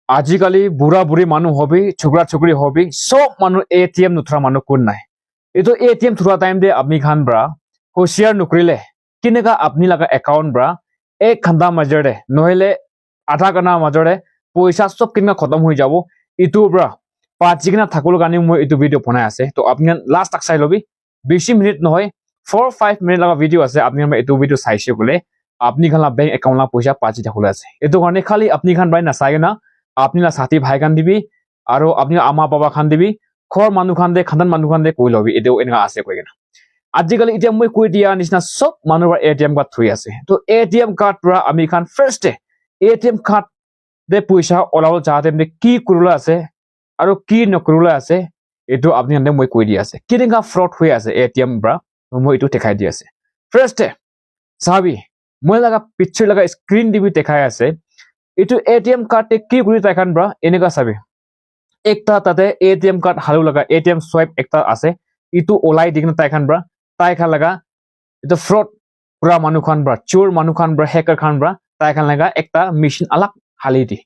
আজিকালি বুঢ়া বুঢ়ী মানুহ হবি ছোকৰা ছোকৰি হবি সব মানুহ এটিএম নুথৰা মানুহ কোন নাই এইটো এটিএম থোৱা টাইম দে আপনি খান ব্ৰা হুঁচিয়াৰ নকৰিলে কেনেকা আপনি লগা একাউণ্ট ব্ৰা এক ঘণ্টা মাজৰে নহলে আধা ঘণ্টা মাজৰে পইচা সব কেনেকা খতম হৈ যাব ইটো ব্ৰা পাঁচি কিনা থাকল কাৰণে মই এইটো ভিডিঅ' বনাই আছে তো আপনি লাষ্ট তাক চাই লবি 20 মিনিট নহয় 4-5 মিনিট লগা ভিডিঅ' আছে আপনি এইটো ভিডিঅ' চাইছে বোলে আপনি খান বেংক একাউণ্ট পইচা পাঁচি থাকলে আছে এইটো কাৰণে খালি আপনি খান বাই নাচাগে না আপনি না সাথী ভাই খান দিবি আৰু আপনি আমা বাবা খান দিবি খৰ মানুহ খান দে খানদান মানুহ খান দে কৈ লবি এটো এনেকা আছে কৈ না আজিকালি এতিয়া মই কৈ দিয়া নিচিনা সব মানুহৰ এটিএম কাৰ্ড থৈ আছে তো এটিএম কাৰ্ড পৰা আমি খান ফাৰ্ষ্ট এটিএম কাৰ্ড দে পইচা ওলাব চাহতে কি কৰিলা আছে আৰু কি নকৰিলা আছে এটো আপনি আনে মই কৈ দিয়া আছে কেনেকা ফ্ৰড হৈ আছে এটিএম পৰা মই এটো দেখাই দি আছে ফাৰ্ষ্ট চাবি মই লগা পিকচাৰ লগা স্ক্ৰীন দিবি দেখাই আছে এটো এটিএম কাৰ্ড কি কৰি তাইখান ব্ৰা এনেকা চাবি একটা তাতে এটিএম কাৰ্ড হালু লগা এটিএম সোয়াইপ একটা আছে ইটো ওলাই দিগনা তাইখান ব্ৰা তাইখান লগা এটো ফ্ৰড পুৰা মানুহ খান ব্ৰা চোৰ মানুহ খান ব্ৰা হ্যাকাৰ খান ব্ৰা তাইখান লগা একটা মেশিন আলাক হালি দি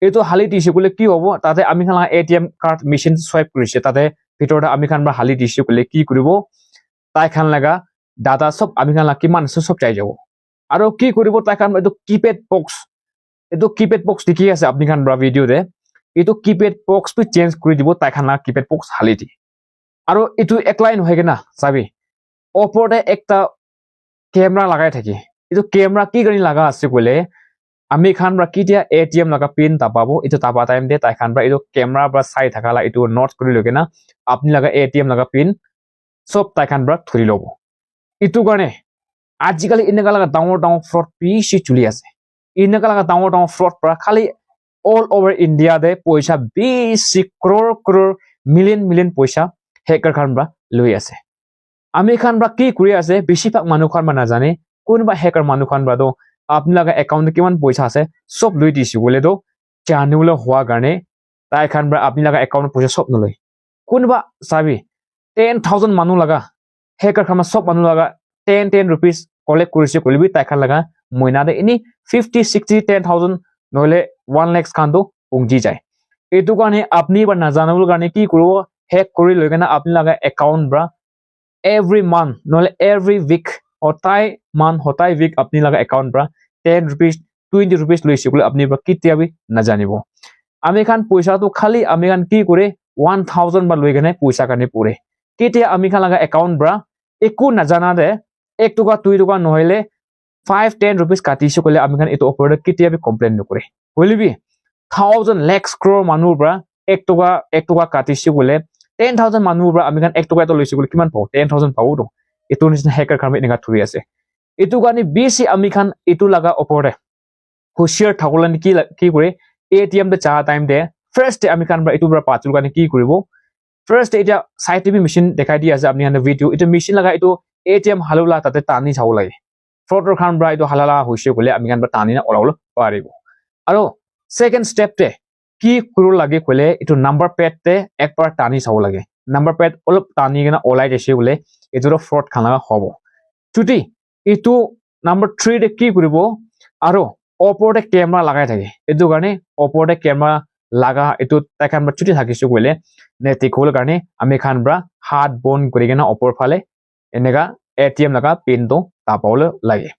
এটো হালি দিছে বলে কি হ'ব তাতে আমি খান এটিএম কাৰ্ড মেশিন সোয়াইপ কৰিছে তাতে ভিতৰতে আমি খান ব্ৰা হালি দিছে বলে কি কৰিব তাইখান লগা ডাটা সব আমি খান কিমান সব চাই যাব আৰু কি কৰিব তাইখান এটো কিপ্যাড বক্স এটো কিপ্যাড বক্স দেখি আছে আপনি খান ব্ৰা ভিডিও দে এটো কিপ্যাড বক্স পে চেঞ্জ কৰি দিব তাইখান কিপ্যাড বক্স হালি দি আৰু এটো একলাই নহয় কেনা চাবি ওপৰতে একটা ক্যামেৰা লাগাই থাকি এটো ক্যামেৰা কি গনি লাগা আছে কলে আমি খান ব্ৰা কিতিয়া এটিএম লগা পিন তাপাবো এটো তাপা টাইম দে তাইখান ব্ৰা এটো ক্যামেৰা ব্ৰা চাই থাকালা এটো নোট কৰি লগে না আপনি লগা এটিএম লগা পিন সব তাইখান ব্ৰা ধৰি লব এটো কাৰণে আজিকালি এনেকা লগা ডাঙৰ ডাঙৰ ফ্ৰড পিছি চলি আছে এনেকা লগা ডাঙৰ ডাঙৰ ফ্ৰড পৰা খালি all over India de পয়সা 20 crore million পয়সা হ্যাকার খান ব্ৰা লৈ আছে আমি খান ব্ৰা কি কৰি আছে বেছিভাগ মানুহ খান না জানে কোনবা হ্যাকাৰ মানুহ খান ব্ৰা তো আপনি লগা একাউন্টে কিমান পয়সা আছে সব লৈ দিছি বলে তো জানিবলৈ হোৱা কাৰণে তাই খান ব্ৰা আপনি লগা একাউন্ট পয়সা সব নলয় কোনবা চাবি 10,000 মানুহ লগা হ্যাকার খান সব মানুহ লগা 10 rupees কলেক্ট কৰিছে কলিবি তাই খান লগা মইনা দে এনি 50-60-10,000 নহলে 1 lakhs খানটো পুংজি যায় এইটো কাৰণে আপনি বা নাজানিবলৈ কাৰণে কি কৰিব হ্যাক কৰি লৈ কেনা আপনি লগা একাউন্ট ব্ৰা every month নহলে every week হতাই মান হতাই week আপনি লগা একাউন্ট ব্ৰা 10 rupees 20 rupees লৈছে বলে আপনি ব্ৰা কিতিয়াবি নাজানিব আমি খান পইচাটো খালি আমি খান কি কৰে 1000 বা লৈ কেনে পইচা কাৰণে পৰে কেতিয়া আমি খান লগা একাউন্ট ব্ৰা একো নাজানা দে 1 টকা 2 টকা নহলে 5-10 rupees কাটিছে কলে আমি খান এটো ওপৰত কিতিয়াবি কমপ্লেইন নকৰে বলিবি 1000 lakhs crore মানুহ ব্ৰা 1 টকা কাটিছে বলে 10,000 মানুহ ব্ৰা আমি খান 1 টকা এটা লৈছে বলে কিমান পাও 10,000 পাও তো এটো নিচিনা হ্যাকার খান এনেকা থৰি আছে এটো কাৰণে বেছি আমি খান এটো লগা ওপৰতে হুঁচিয়াৰ থাকলে কি কৰে এটিএম দে চাহ টাইম দে ফাৰ্ষ্ট আমি খান ব্ৰা এটো ব্ৰা পাচুল কাৰণে কি কৰিব ফাৰ্ষ্ট এটা সাই টিভি মেশিন দেখাই দি আছে আপনি হানে ভিডিও এটো মেশিন লগা এটো এটিএম হালুলা তাতে টানি চাও লাগে ফ্ৰডৰ খান ব্ৰা এটো হালালা হৈছে বলে আমি খান ব্ৰা টানি না ওলাবলৈ পাৰিব আৰু সেকেন্ড স্টেপ তে কি কৰিব লাগে কলে এটো নাম্বাৰ প্যাড তে একবাৰ টানি চাও লাগে নাম্বাৰ প্যাড অলপ টানি কেনা ওলাই দিছে বলে এটো ফ্ৰড খানা হ'ব যদি এটো নাম্বাৰ 3 তে কি কৰিব আৰু ওপৰতে ক্যামেৰা লাগাই থাকে এটো কাৰণে ওপৰতে ক্যামেৰা লাগা এটো তাইখান ব্ৰা ছুটি থাকিছে বলে নেতি কোল কাৰণে আমি খান ব্ৰা হাত বন কৰি কেনা ওপৰ ফালে এনেকা এটিএম লগা পিনটো তাপাবলৈ লাগে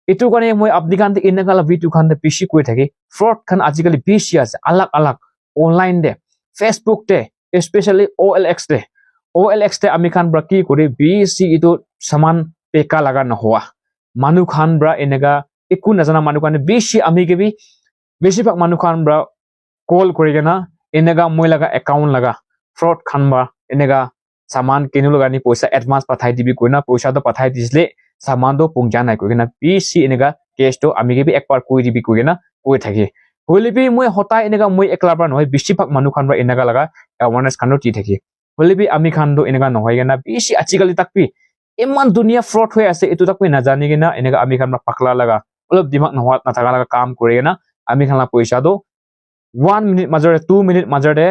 এটো কাৰণে মই আপনি খান এনেকা ভিডিও খান বেছি কৈ থাকি ফ্রড খান আজিকালি বেছি আছে আলাক অনলাইন দে ফেসবুক দে স্পেশালি OLX দে আমি খান ব্ৰা কি কৰি বেছি এটো সামান পেকা লাগা নহোৱা মানুহ খান ব্ৰা এনেকা একো নাজানা মানুহ কাৰণে বেছি আমি কেবি বেছিভাগ মানুহ খান ব্ৰা কল কৰি কেনা এনেকা মই লগা একাউন্ট লগা ফ্ৰড খান ব্ৰা এনেকা সামান কিনিব লগা পইচা এডভান্স পাঠাই দিবি কইনা পইচাটো পাঠাই দিছিলে সামানটো পুংজা নাই কইনা বেছি এনেকা কেছটো আমি কেবি একবাৰ কৈ দিবি কইনা কৈ থাকি হলিবি মই হতাই এনেকা মই একলা ব্ৰা নহয় বেছিভাগ মানুহ খান ব্ৰা এনেকা লগা এৱাৰনেছ খানো টি থাকি হলিবি আমি খানটো এনেকা নহয় কেনা বেছি আজিকালি তাকবি ইমান দুনিয়া ফ্রড হৈ আছে এটো তাকবি নাজানি কেনা এনেকা আমি খান ব্ৰা পাকলা লগা অলপ দিমাগ নহোৱা নাথাকা লগা কাম কৰি কেনা আমি খান পইচাটো 1 minute মাজৰে 2 minute মাজৰে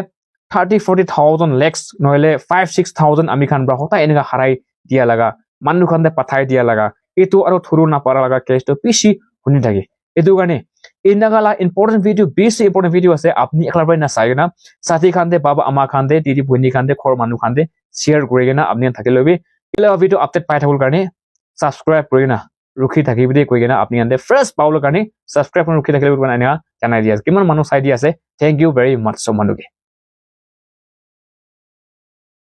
30-40,000 lakhs নহলে 5-6,000 আমি খান ব্ৰা হতাই এনেকা হাৰাই দিয়া লগা মানুহ খান দে পাঠাই দিয়া লগা এটো আৰু থৰু না পাৰা লগা কেছটো পিছি শুনি থাকে এটো কাৰণে ইনাগালা ইম্পৰ্টেণ্ট ভিডিঅ' বেছি ইম্পৰ্টেণ্ট ভিডিঅ' আছে আপুনি একলাৰ পৰা নাচায় না সাথী খান্দে বাবা আমা খান্দে দিদি বনি খান্দে খৰ মানুহ খান্দে শ্বেয়াৰ কৰি কিনে আপুনি থাকি ল'বি এইবিলাক ভিডিঅ' আপডেট পাই থাকিবৰ কাৰণে ছাবস্ক্ৰাইব কৰি কিনে ৰখি থাকিব দেই কৈ কিনে আপুনি আনতে ফ্ৰেছ পাবলৈ কাৰণে ছাবস্ক্ৰাইব কৰি ৰখি থাকিব কাৰণে জানাই দিয়া কিমান মানুহ চাই দি আছে থেংক ইউ ভেৰি মাছ চব মানুহকে